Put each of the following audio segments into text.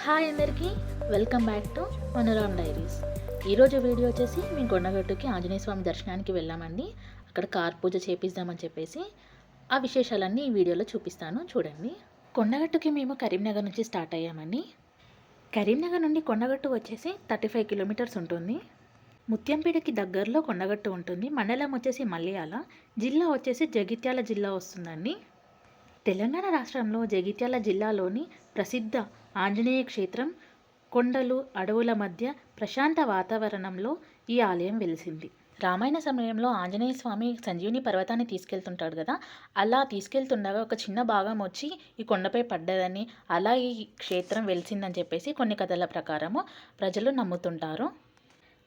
Hi అందరికీ, welcome back to మనోరామ్ diaries. ఈరోజు video వచ్చేసి మేము కొండగట్టుకి ఆంజనేయ స్వామి దర్శనానికి వెళ్ళామండి. అక్కడ కార్ పూజ చేపిద్దామని చెప్పేసి ఆ విశేషాలన్నీ ఈ వీడియోలో చూపిస్తాను, చూడండి. కొండగట్టుకి మేము కరీంనగర్ నుంచి స్టార్ట్ అయ్యామండి. కరీంనగర్ నుండి కొండగట్టు వచ్చేసి 35 కిలోమీటర్స్ ఉంటుంది. ముత్యంపేటకి దగ్గరలో కొండగట్టు ఉంటుంది. మండలం వచ్చేసి మల్యాల, జిల్లా వచ్చేసి జగిత్యాల జిల్లా వస్తుందండి. తెలంగాణ రాష్ట్రంలో జగిత్యాల జిల్లాలోని ప్రసిద్ధ ఆంజనేయ క్షేత్రం. కొండలు, అడవుల మధ్య ప్రశాంత వాతావరణంలో ఈ ఆలయం వెలిసింది. రామాయణ సమయంలో ఆంజనేయ స్వామి సంజీవుని పర్వతాన్ని తీసుకెళ్తుంటాడు కదా, అలా తీసుకెళ్తుండగా ఒక చిన్న భాగం వచ్చి ఈ కొండపై పడ్డదని, అలా ఈ క్షేత్రం వెలిసిందని చెప్పేసి కొన్ని కథల ప్రకారము ప్రజలు నమ్ముతుంటారు.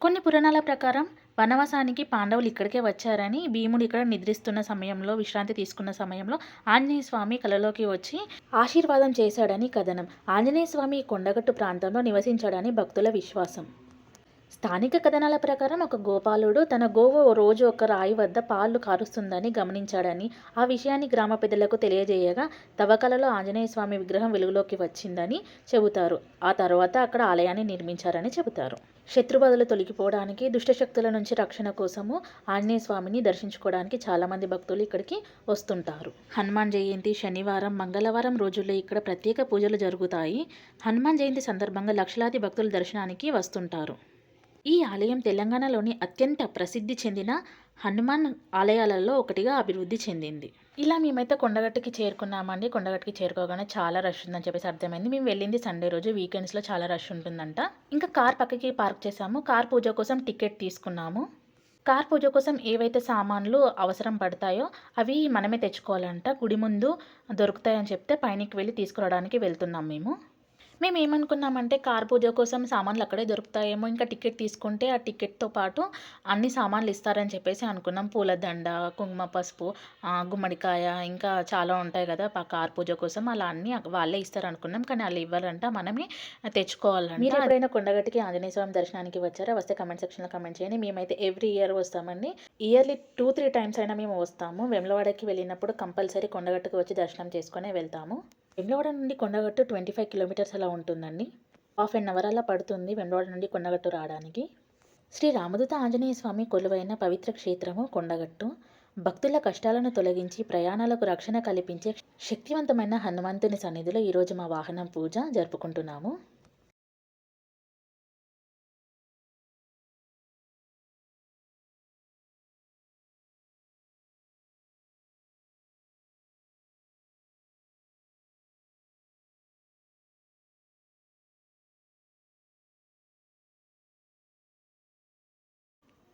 కొన్ని పురాణాల ప్రకారం వనవాసానికి పాండవులు ఇక్కడికే వచ్చారని, భీముడు ఇక్కడ నిద్రిస్తున్న సమయంలో, విశ్రాంతి తీసుకున్న సమయంలో ఆంజనేయ స్వామి కలలోకి వచ్చి ఆశీర్వాదం చేశాడని కథనం. ఆంజనేయ స్వామి కొండగట్టు ప్రాంతంలో నివసించాడని భక్తుల విశ్వాసం. స్థానిక కథనాల ప్రకారం ఒక గోపాలుడు తన గోవు రోజు ఒక రాయి వద్ద పాలు కారుస్తుందని గమనించాడని, ఆ విషయాన్ని గ్రామ పెద్దలకు తెలియజేయగా తవ్వకాలలో ఆంజనేయ స్వామి విగ్రహం వెలుగులోకి వచ్చిందని చెబుతారు. ఆ తర్వాత అక్కడ ఆలయాన్ని నిర్మించారని చెబుతారు. శత్రుబాధలు తొలగిపోవడానికి, దుష్టశక్తుల నుంచి రక్షణ కోసము ఆంజనేయ స్వామిని దర్శించుకోవడానికి చాలామంది భక్తులు ఇక్కడికి వస్తుంటారు. హనుమాన్ జయంతి, శనివారం, మంగళవారం రోజుల్లో ఇక్కడ ప్రత్యేక పూజలు జరుగుతాయి. హనుమాన్ జయంతి సందర్భంగా లక్షలాది భక్తులు దర్శనానికి వస్తుంటారు. ఈ ఆలయం తెలంగాణలోని అత్యంత ప్రసిద్ధి చెందిన హనుమాన్ ఆలయాలలో ఒకటిగా అభివృద్ధి చెందింది. ఇలా మేమైతే కొండగట్టుకి చేరుకున్నామండి. కొండగట్టుకి చేరుకోగానే చాలా రష్ ఉందని చెప్పేసి అర్థమైంది. మేము వెళ్ళింది సండే రోజు, వీకెండ్స్లో చాలా రష్ ఉంటుందంట. ఇంకా కార్ పక్కకి పార్క్ చేసాము. కార్ పూజ కోసం టికెట్ తీసుకున్నాము. కార్ పూజ కోసం ఏవైతే సామాన్లు అవసరం పడతాయో అవి మనమే తెచ్చుకోవాలంట. గుడి ముందు దొరుకుతాయని చెప్తే పైనకి వెళ్ళి తీసుకురావడానికి వెళ్తున్నాం మేము. మేము ఏమనుకున్నామంటే కార్ పూజ కోసం సామాన్లు అక్కడే దొరుకుతాయేమో, ఇంకా టికెట్ తీసుకుంటే ఆ టికెట్తో పాటు అన్ని సామాన్లు ఇస్తారని చెప్పేసి అనుకున్నాం. పూలదండ, కుంకుమ, పసుపు, గుమ్మడికాయ, ఇంకా చాలా ఉంటాయి కదా కార్ పూజ కోసం, అలా అన్నీ వాళ్ళే ఇస్తారు అనుకున్నాం. కానీ వాళ్ళు ఇవ్వాలంట, మనమే తెచ్చుకోవాలంట. మీరు ఎప్పుడైనా కొండగట్టుకి ఆంజనేయ స్వామి దర్శనానికి వచ్చారా? వస్తే కమెంట్ సెక్షన్లో కమెంట్ చేయండి. మేమైతే ఎవ్రీ ఇయర్ వస్తామండి. ఇయర్లీ 2-3 టైమ్స్ అయినా మేము వస్తాము. వేములవాడకి వెళ్ళినప్పుడు కంపల్సరీ కొండగట్టుకు వచ్చి దర్శనం చేసుకునే వెళ్తాము. వేములవాడ నుండి కొండగట్టు 25 కిలోమీటర్స్ అలా ఉంటుందండి. హాఫ్ అన్ అవర్ అలా పడుతుంది వేములవాడ నుండి కొండగట్టు రావడానికి. శ్రీ రామదూత ఆంజనేయ స్వామి కొలువైన పవిత్ర క్షేత్రము కొండగట్టు. భక్తుల కష్టాలను తొలగించి ప్రయాణాలకు రక్షణ కల్పించే శక్తివంతమైన హనుమంతుని సన్నిధిలో ఈరోజు మా వాహనం పూజ జరుపుకుంటున్నాము.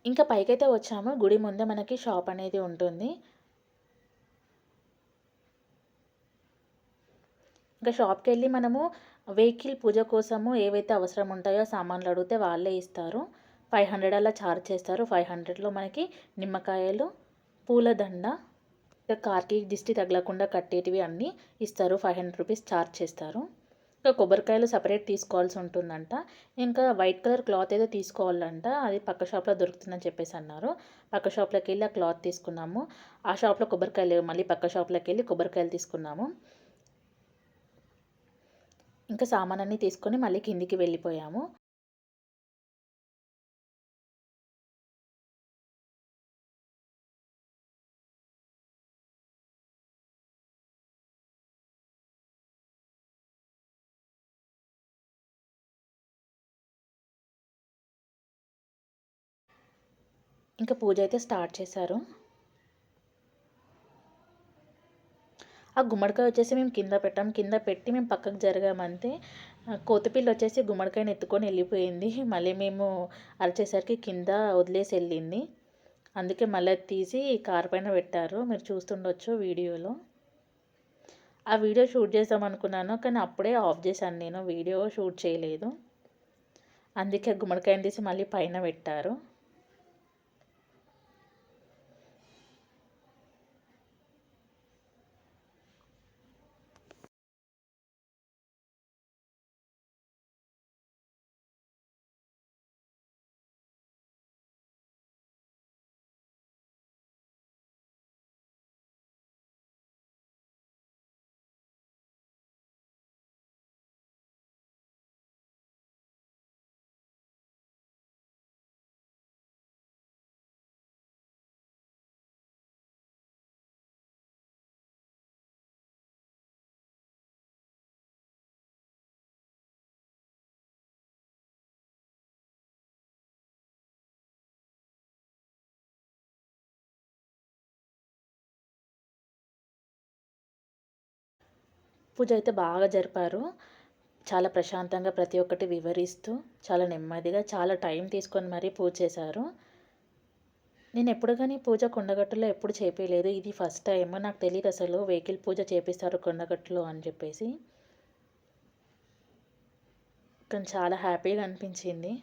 ఇంకా పైకైతే వచ్చాము. గుడి ముందే మనకి షాప్ అనేది ఉంటుంది. ఇంకా షాప్కి వెళ్ళి మనము వెహికల్ పూజ కోసము ఏవైతే అవసరం ఉంటాయో సామాన్లు అడిగితే వాళ్ళే ఇస్తారు. 500 అలా ఛార్జ్ చేస్తారు. 500లో మనకి నిమ్మకాయలు, పూలదండ, ఇంకా కార్కి దిష్టి తగలకుండా కట్టేటివి అన్నీ ఇస్తారు. 500 రూపీస్ ఛార్జ్ చేస్తారు. ఇంకా కొబ్బరికాయలు సపరేట్ తీసుకోవాల్సి ఉంటుందంట. ఇంకా వైట్ కలర్ క్లాత్ ఏదో తీసుకోవాలంట, అది పక్క షాప్లో దొరుకుతుందని చెప్పేసి అన్నారు. పక్క షాప్లోకి వెళ్ళి ఆ క్లాత్ తీసుకున్నాము. ఆ షాప్లో కొబ్బరికాయలు, మళ్ళీ పక్క షాప్లోకి వెళ్ళి కొబ్బరికాయలు తీసుకున్నాము. ఇంకా సామానన్నీ తీసుకొని మళ్ళీ కిందికి వెళ్ళిపోయాము. ఇంకా పూజ అయితే స్టార్ట్ చేశారు. ఆ గుమ్మడికాయ వచ్చేసి మేము కింద పెట్టాం. కింద పెట్టి మేము పక్కకు జరిగామంతే. కోతిపిల్ల వచ్చేసి గుమ్మడికాయని ఎత్తుకొని వెళ్ళిపోయింది. మళ్ళీ మేము అరిచేసరికి కింద వదిలేసి వెళ్ళింది. అందుకే మళ్ళీ తీసి కారు పైన పెట్టారు. మీరు చూస్తుండొచ్చు వీడియోలో. ఆ వీడియో షూట్ చేద్దాం అనుకున్నాను, కానీ అప్పుడే ఆఫ్ చేశాను నేను. వీడియో షూట్ చేయలేదు. అందుకే గుమ్మడికాయని తీసి మళ్ళీ పైన పెట్టారు. పూజ అయితే బాగా జరిపారు. చాలా ప్రశాంతంగా ప్రతి ఒక్కటి వివరిస్తూ, చాలా నెమ్మదిగా, చాలా టైం తీసుకొని మరీ పూజ చేశారు. నేను ఎప్పుడు గాని పూజ కొండగట్టులో ఎప్పుడు చేపియలేదు. ఇది ఫస్ట్ టైమ్. నాకు తెలీదసలు వెహికల్ పూజ చేపిస్తారు కొండగట్టులో అని చెప్పేసి. కానీ చాలా హ్యాపీగా అనిపించింది.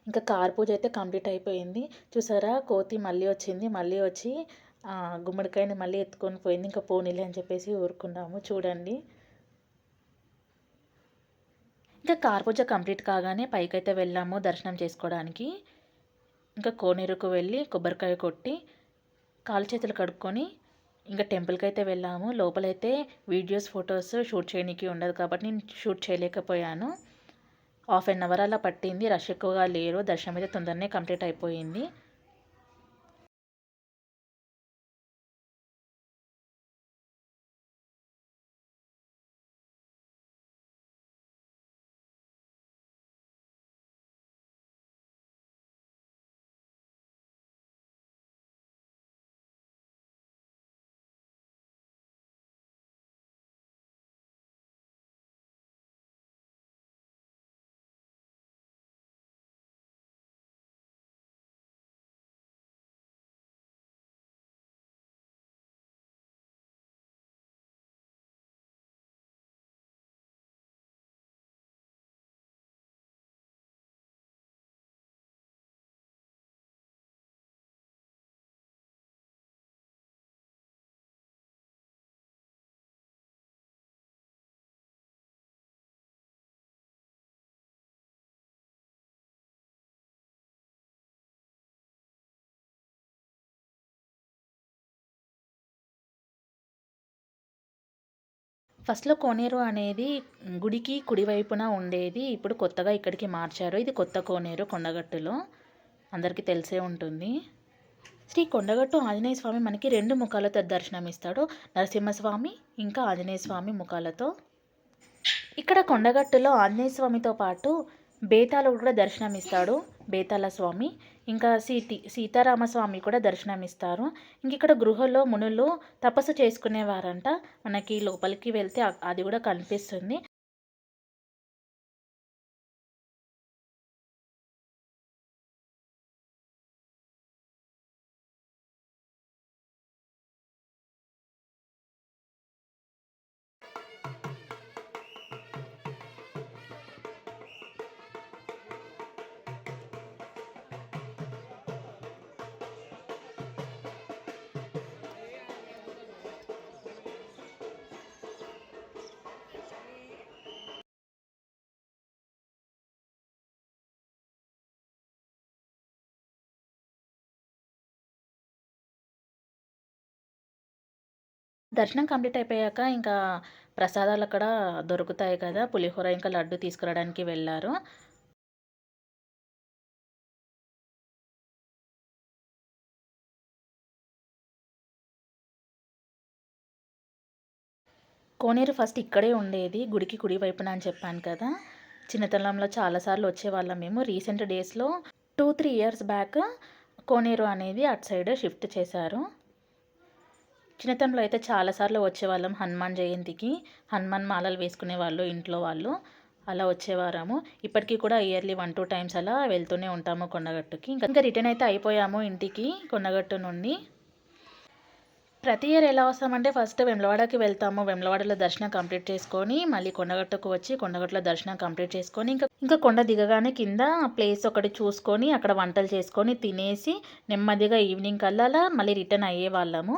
ఇంకా కార్ పూజ అయితే కంప్లీట్ అయిపోయింది. చూసారా కోతి మళ్ళీ వచ్చింది. మళ్ళీ వచ్చి గుమ్మడికాయని మళ్ళీ ఎత్తుకొని పోయింది. ఇంకా పోనీలే అని చెప్పేసి ఊరుకున్నాము. చూడండి. ఇంకా కార్ పూజ కంప్లీట్ కాగానే పైకైతే వెళ్ళాము దర్శనం చేసుకోవడానికి. ఇంకా కోనేరుకు వెళ్ళి కొబ్బరికాయ కొట్టి కాలు చేతులు కడుక్కొని ఇంకా టెంపుల్కి అయితే వెళ్ళాము. లోపలైతే వీడియోస్ ఫొటోస్ షూట్ చేయడానికి ఉండదు కాబట్టి నేను షూట్ చేయలేకపోయాను. హాఫ్ అన్ అవర్ అలా పట్టింది. రష్ ఎక్కువగా లేరు. దర్శనం అయితే తొందరనే కంప్లీట్ అయిపోయింది. ఫస్ట్‌లో కోనేరు అనేది గుడికి కుడివైపున ఉండేది. ఇప్పుడు కొత్తగా ఇక్కడికి మార్చారు. ఇది కొత్త కోనేరు కొండగట్టులో. అందరికీ తెలిసే ఉంటుంది. శ్రీ కొండగట్టు ఆంజనేయ స్వామి మనకి 2 ముఖాలతో దర్శనమిస్తాడు. నరసింహస్వామి, ఇంకా ఆంజనేయ స్వామి ముఖాలతో. ఇక్కడ కొండగట్టులో ఆంజనేయ స్వామితో పాటు బేతాళుడు కూడా దర్శనమిస్తాడు. బేతాళ స్వామి, ఇంకా సీతారామస్వామి కూడా దర్శనమిస్తారు. ఇంక ఇక్కడ గృహలో మునులు తపస్సు చేసుకునేవారంట. మనకి లోపలికి వెళ్తే అది కూడా కనిపిస్తుంది. దర్శనం కంప్లీట్ అయిపోయాక ఇంకా ప్రసాదాలు అక్కడ దొరుకుతాయి కదా! పులిహోర ఇంకా లడ్డు తీసుకురావడానికి వెళ్లారు. కోనేరు ఫస్ట్ ఇక్కడే ఉండేది. గుడికి కుడి వైపున అని చెప్పాను కదా! చిన్నతనంలో చాలా సార్లు వచ్చేవాళ్ళం మేము. రీసెంట్ డేస్‌లో 2, 3 ఇయర్స్ బ్యాక్ కోనేరు అనేది అటు సైడ్ షిఫ్ట్ చేశారు. చిన్నతనంలో అయితే చాలా సార్లు వచ్చేవాళ్ళం హనుమాన్ జయంతికి. హనుమాన్ మాలలు వేసుకునేవాళ్ళు ఇంట్లో వాళ్ళు. అలా వచ్చేవారము. ఇప్పటికి కూడా ఇయర్లీ 1, 2 టైమ్స్ అలా వెళ్తూనే ఉంటాము కొండగట్టుకి. ఇంకా రిటర్న్ అయితే అయిపోయాము ఇంటికి కొండగట్టు నుండి. ప్రతి ఇయర్ ఎలా వస్తామంటే ఫస్ట్ వేములవాడకి వెళ్తాము. వేములవాడలో దర్శనం కంప్లీట్ చేసుకొని మళ్ళీ కొండగట్టుకు వచ్చి కొండగట్టులో దర్శనం కంప్లీట్ చేసుకొని ఇంకా కొండ దిగగానే కింద ప్లేస్ ఒకటి చూసుకొని అక్కడ వంటలు చేసుకొని తినేసి నెమ్మదిగా ఈవినింగ్ కల్లా మళ్ళీ రిటర్న్ అయ్యేవాళ్ళము.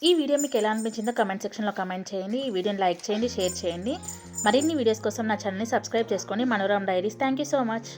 ఈ వీడియో మీకు ఎలా అనిపించిందో కమెంట్ సెక్షన్లో కమెంట్ చేయండి. ఈ వీడియోని లైక్ చేయండి, షేర్ చేయండి. మరిన్ని వీడియోస్ కోసం నా ఛానల్ని సబ్స్క్రైబ్ చేసుకోండి. Manorama diaries. Thank you so much.